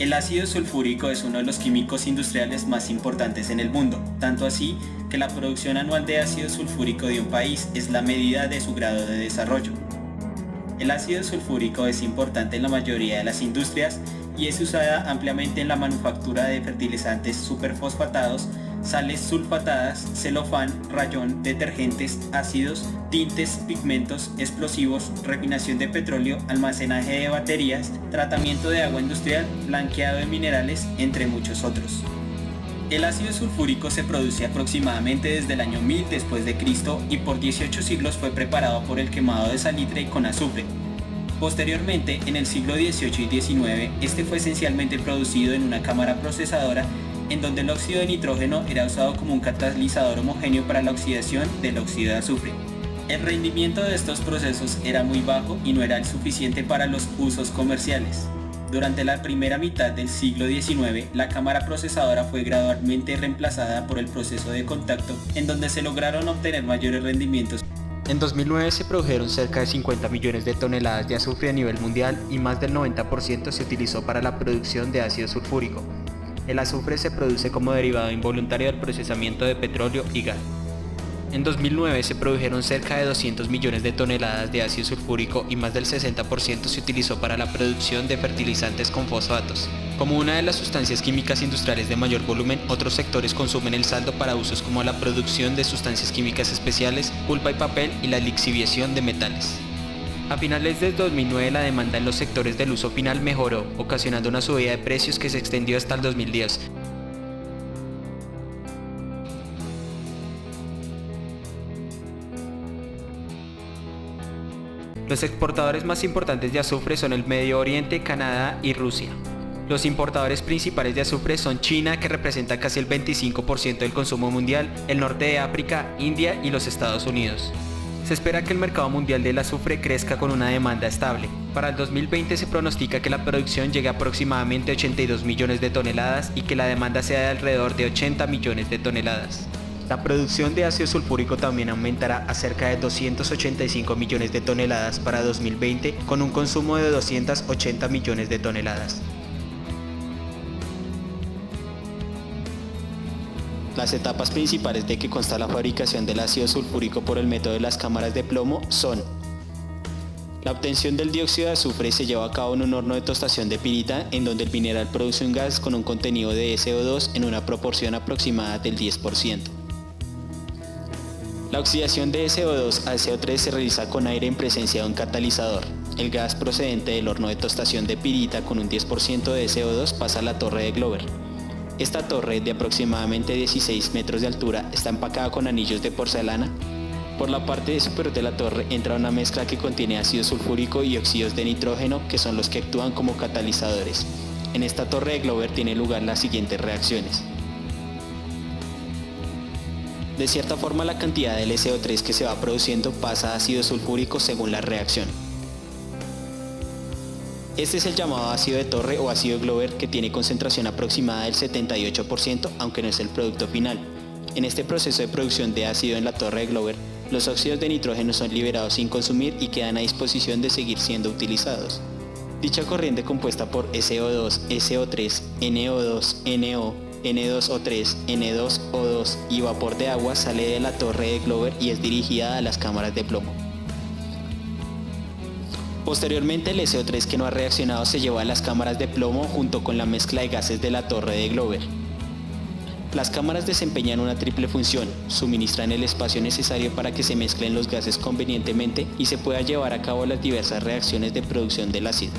El ácido sulfúrico es uno de los químicos industriales más importantes en el mundo, tanto así que la producción anual de ácido sulfúrico de un país es la medida de su grado de desarrollo. El ácido sulfúrico es importante en la mayoría de las industrias y es usada ampliamente en la manufactura de fertilizantes superfosfatados, sales sulfatadas, celofán, rayón, detergentes, ácidos, tintes, pigmentos, explosivos, refinación de petróleo, almacenaje de baterías, tratamiento de agua industrial, blanqueado de minerales, entre muchos otros. El ácido sulfúrico se produce aproximadamente desde el año 1000 después de Cristo y por 18 siglos fue preparado por el quemado de salitre con azufre. Posteriormente, en el siglo XVIII y XIX, este fue esencialmente producido en una cámara procesadora en donde el óxido de nitrógeno era usado como un catalizador homogéneo para la oxidación del óxido de azufre. El rendimiento de estos procesos era muy bajo y no era el suficiente para los usos comerciales. Durante la primera mitad del siglo XIX, la cámara procesadora fue gradualmente reemplazada por el proceso de contacto, en donde se lograron obtener mayores rendimientos. En 2009 se produjeron cerca de 50 millones de toneladas de azufre a nivel mundial y más del 90% se utilizó para la producción de ácido sulfúrico. El azufre se produce como derivado involuntario del procesamiento de petróleo y gas. En 2009 se produjeron cerca de 200 millones de toneladas de ácido sulfúrico y más del 60% se utilizó para la producción de fertilizantes con fosfatos. Como una de las sustancias químicas industriales de mayor volumen, otros sectores consumen el saldo para usos como la producción de sustancias químicas especiales, pulpa y papel y la lixiviación de metales. A finales del 2009 la demanda en los sectores del uso final mejoró, ocasionando una subida de precios que se extendió hasta el 2010. Los exportadores más importantes de azufre son el Medio Oriente, Canadá y Rusia. Los importadores principales de azufre son China, que representa casi el 25% del consumo mundial, el norte de África, India y los Estados Unidos. Se espera que el mercado mundial del azufre crezca con una demanda estable. Para el 2020 se pronostica que la producción llegue a aproximadamente 82 millones de toneladas y que la demanda sea de alrededor de 80 millones de toneladas. La producción de ácido sulfúrico también aumentará a cerca de 285 millones de toneladas para 2020, con un consumo de 280 millones de toneladas. Las etapas principales de que consta la fabricación del ácido sulfúrico por el método de las cámaras de plomo son: la obtención del dióxido de azufre se lleva a cabo en un horno de tostación de pirita, en donde el mineral produce un gas con un contenido de SO2 en una proporción aproximada del 10%. La oxidación de SO2 a SO3 se realiza con aire en presencia de un catalizador. El gas procedente del horno de tostación de pirita con un 10% de SO2 pasa a la torre de Glover. Esta torre, de aproximadamente 16 metros de altura, está empacada con anillos de porcelana. Por la parte superior de la torre entra una mezcla que contiene ácido sulfúrico y óxidos de nitrógeno, que son los que actúan como catalizadores. En esta torre de Glover tienen lugar las siguientes reacciones. De cierta forma, la cantidad del SO3 que se va produciendo pasa a ácido sulfúrico según la reacción. Este es el llamado ácido de torre o ácido Glover, que tiene concentración aproximada del 78%, aunque no es el producto final. En este proceso de producción de ácido en la torre de Glover, los óxidos de nitrógeno son liberados sin consumir y quedan a disposición de seguir siendo utilizados. Dicha corriente, compuesta por SO2, SO3, NO2, NO, N2O3, N2O2 y vapor de agua, sale de la torre de Glover y es dirigida a las cámaras de plomo. Posteriormente, el SO3 que no ha reaccionado se lleva a las cámaras de plomo junto con la mezcla de gases de la torre de Glover. Las cámaras desempeñan una triple función: suministran el espacio necesario para que se mezclen los gases convenientemente y se pueda llevar a cabo las diversas reacciones de producción del ácido.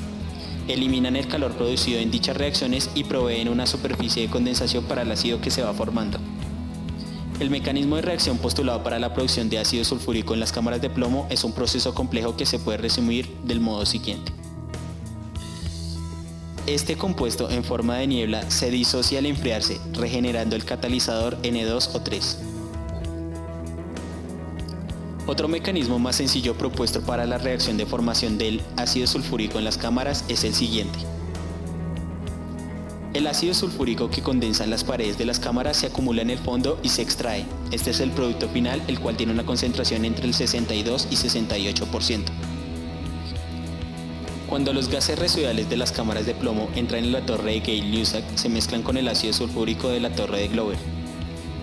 Eliminan el calor producido en dichas reacciones y proveen una superficie de condensación para el ácido que se va formando. El mecanismo de reacción postulado para la producción de ácido sulfúrico en las cámaras de plomo es un proceso complejo que se puede resumir del modo siguiente. Este compuesto en forma de niebla se disocia al enfriarse, regenerando el catalizador N2O3. Otro mecanismo más sencillo propuesto para la reacción de formación del ácido sulfúrico en las cámaras es el siguiente. El ácido sulfúrico que condensa en las paredes de las cámaras se acumula en el fondo y se extrae. Este es el producto final, el cual tiene una concentración entre el 62 y 68%. Cuando los gases residuales de las cámaras de plomo entran en la torre de Gay-Lussac, se mezclan con el ácido sulfúrico de la torre de Glover.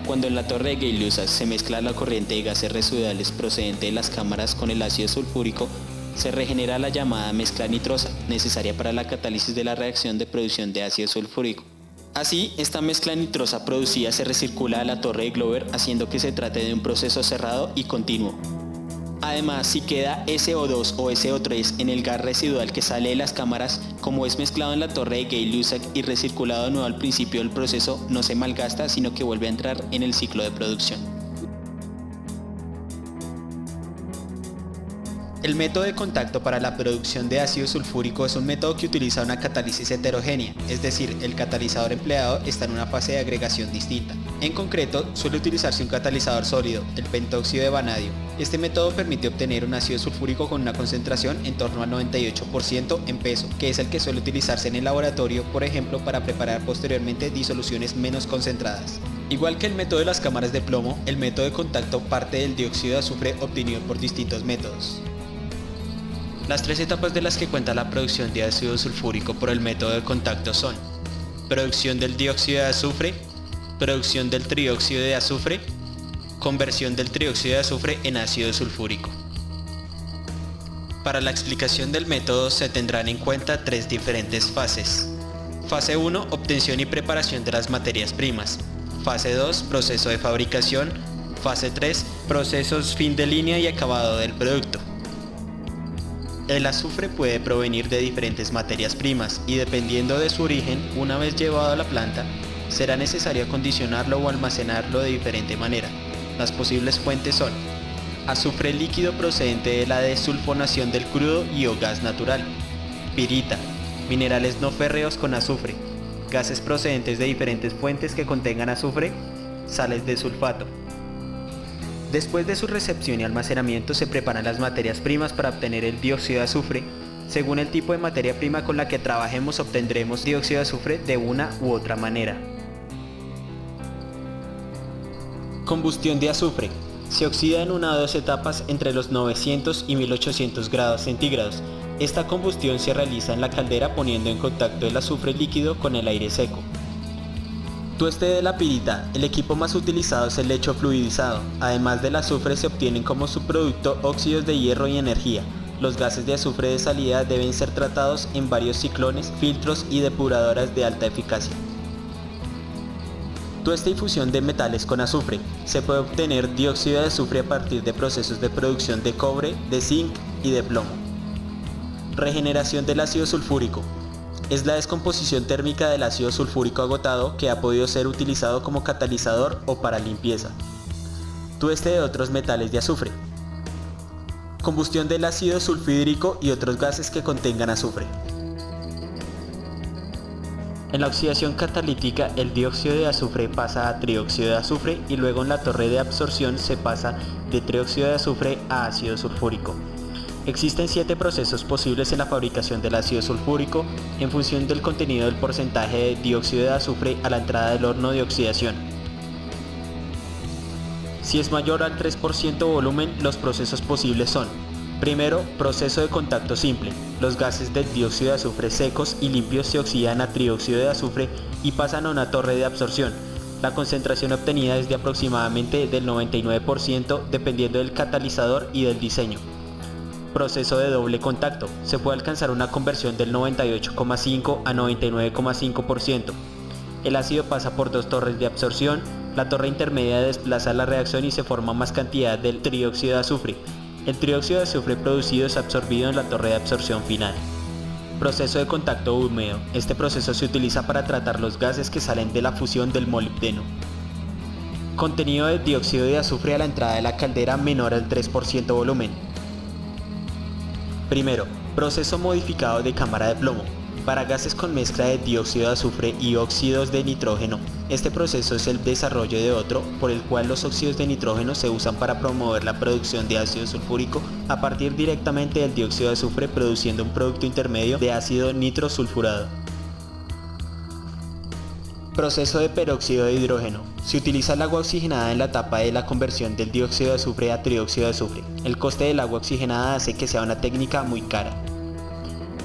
Cuando en la torre de Gay-Lussac se mezcla la corriente de gases residuales procedente de las cámaras con el ácido sulfúrico, se regenera la llamada mezcla nitrosa, necesaria para la catálisis de la reacción de producción de ácido sulfúrico. Así, esta mezcla nitrosa producida se recircula a la torre de Glover, haciendo que se trate de un proceso cerrado y continuo. Además, si queda SO2 o SO3 en el gas residual que sale de las cámaras, como es mezclado en la torre de Gay-Lussac y recirculado de nuevo al principio del proceso, no se malgasta, sino que vuelve a entrar en el ciclo de producción. El método de contacto para la producción de ácido sulfúrico es un método que utiliza una catálisis heterogénea, es decir, el catalizador empleado está en una fase de agregación distinta. En concreto, suele utilizarse un catalizador sólido, el pentóxido de vanadio. Este método permite obtener un ácido sulfúrico con una concentración en torno al 98% en peso, que es el que suele utilizarse en el laboratorio, por ejemplo, para preparar posteriormente disoluciones menos concentradas. Igual que el método de las cámaras de plomo, el método de contacto parte del dióxido de azufre obtenido por distintos métodos. Las tres etapas de las que cuenta la producción de ácido sulfúrico por el método de contacto son: producción del dióxido de azufre, producción del trióxido de azufre, conversión del trióxido de azufre en ácido sulfúrico. Para la explicación del método se tendrán en cuenta tres diferentes fases. Fase 1, obtención y preparación de las materias primas. Fase 2, proceso de fabricación. Fase 3, procesos fin de línea y acabado del producto. El azufre puede provenir de diferentes materias primas y dependiendo de su origen, una vez llevado a la planta, será necesario acondicionarlo o almacenarlo de diferente manera. Las posibles fuentes son: azufre líquido procedente de la desulfonación del crudo y o gas natural, pirita, minerales no férreos con azufre, gases procedentes de diferentes fuentes que contengan azufre, sales de sulfato. Después de su recepción y almacenamiento se preparan las materias primas para obtener el dióxido de azufre. Según el tipo de materia prima con la que trabajemos obtendremos dióxido de azufre de una u otra manera. Combustión de azufre. Se oxida en una o dos etapas entre los 900 y 1800 grados centígrados. Esta combustión se realiza en la caldera poniendo en contacto el azufre líquido con el aire seco. Tueste de la pirita. El equipo más utilizado es el lecho fluidizado. Además del azufre se obtienen como subproducto óxidos de hierro y energía. Los gases de azufre de salida deben ser tratados en varios ciclones, filtros y depuradoras de alta eficacia. Tueste y fusión de metales con azufre. Se puede obtener dióxido de azufre a partir de procesos de producción de cobre, de zinc y de plomo. Regeneración del ácido sulfúrico. Es la descomposición térmica del ácido sulfúrico agotado que ha podido ser utilizado como catalizador o para limpieza. Tueste de otros metales de azufre. Combustión del ácido sulfhídrico y otros gases que contengan azufre. En la oxidación catalítica, el dióxido de azufre pasa a trióxido de azufre y luego en la torre de absorción se pasa de trióxido de azufre a ácido sulfúrico. Existen 7 procesos posibles en la fabricación del ácido sulfúrico en función del contenido del porcentaje de dióxido de azufre a la entrada del horno de oxidación. Si es mayor al 3% volumen, los procesos posibles son: primero, proceso de contacto simple. Los gases del dióxido de azufre secos y limpios se oxidan a trióxido de azufre y pasan a una torre de absorción. La concentración obtenida es de aproximadamente del 99% dependiendo del catalizador y del diseño. Proceso de doble contacto. Se puede alcanzar una conversión del 98,5 a 99,5%. El ácido pasa por 2 torres de absorción. La torre intermedia desplaza la reacción y se forma más cantidad del trióxido de azufre. El trióxido de azufre producido es absorbido en la torre de absorción final. Proceso de contacto húmedo. Este proceso se utiliza para tratar los gases que salen de la fusión del molibdeno. Contenido de dióxido de azufre a la entrada de la caldera menor al 3% volumen. Primero, proceso modificado de cámara de plomo. Para gases con mezcla de dióxido de azufre y óxidos de nitrógeno, este proceso es el desarrollo de otro, por el cual los óxidos de nitrógeno se usan para promover la producción de ácido sulfúrico a partir directamente del dióxido de azufre, produciendo un producto intermedio de ácido nitrosulfurado. Proceso de peróxido de hidrógeno. Se utiliza el agua oxigenada en la etapa de la conversión del dióxido de azufre a trióxido de azufre. El coste del agua oxigenada hace que sea una técnica muy cara.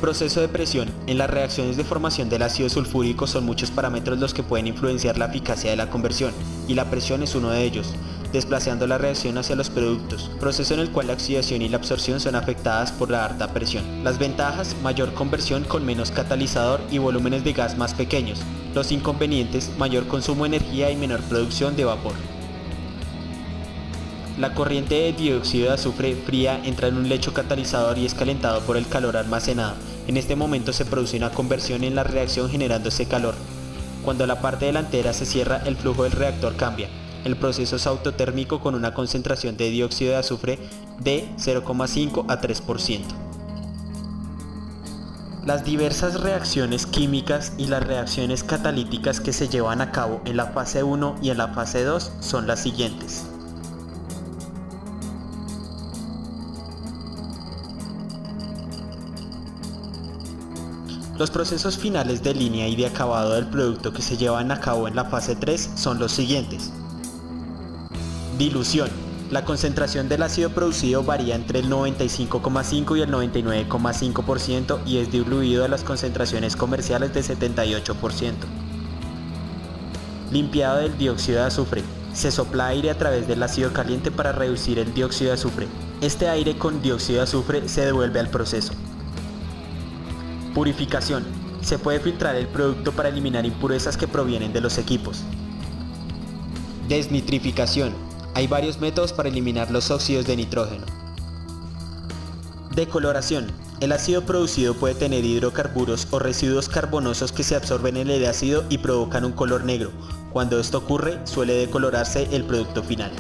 Proceso de presión. En las reacciones de formación del ácido sulfúrico son muchos parámetros los que pueden influenciar la eficacia de la conversión, y la presión es uno de ellos, desplazando la reacción hacia los productos, proceso en el cual la oxidación y la absorción son afectadas por la alta presión. Las ventajas: mayor conversión con menos catalizador y volúmenes de gas más pequeños. Los inconvenientes: mayor consumo de energía y menor producción de vapor. La corriente de dióxido de azufre fría entra en un lecho catalizador y es calentado por el calor almacenado. En este momento se produce una conversión en la reacción generándose calor. Cuando la parte delantera se cierra, el flujo del reactor cambia. El proceso es autotérmico con una concentración de dióxido de azufre de 0,5 a 3%. Las diversas reacciones químicas y las reacciones catalíticas que se llevan a cabo en la fase 1 y en la fase 2 son las siguientes. Los procesos finales de línea y de acabado del producto que se llevan a cabo en la fase 3 son los siguientes. Dilución. La concentración del ácido producido varía entre el 95,5 y el 99,5% y es diluido a las concentraciones comerciales de 78%. Limpiado del dióxido de azufre. Se sopla aire a través del ácido caliente para reducir el dióxido de azufre. Este aire con dióxido de azufre se devuelve al proceso. Purificación. Se puede filtrar el producto para eliminar impurezas que provienen de los equipos. Desnitrificación. Hay varios métodos para eliminar los óxidos de nitrógeno. Decoloración. El ácido producido puede tener hidrocarburos o residuos carbonosos que se absorben en el ácido y provocan un color negro. Cuando esto ocurre, suele decolorarse el producto final.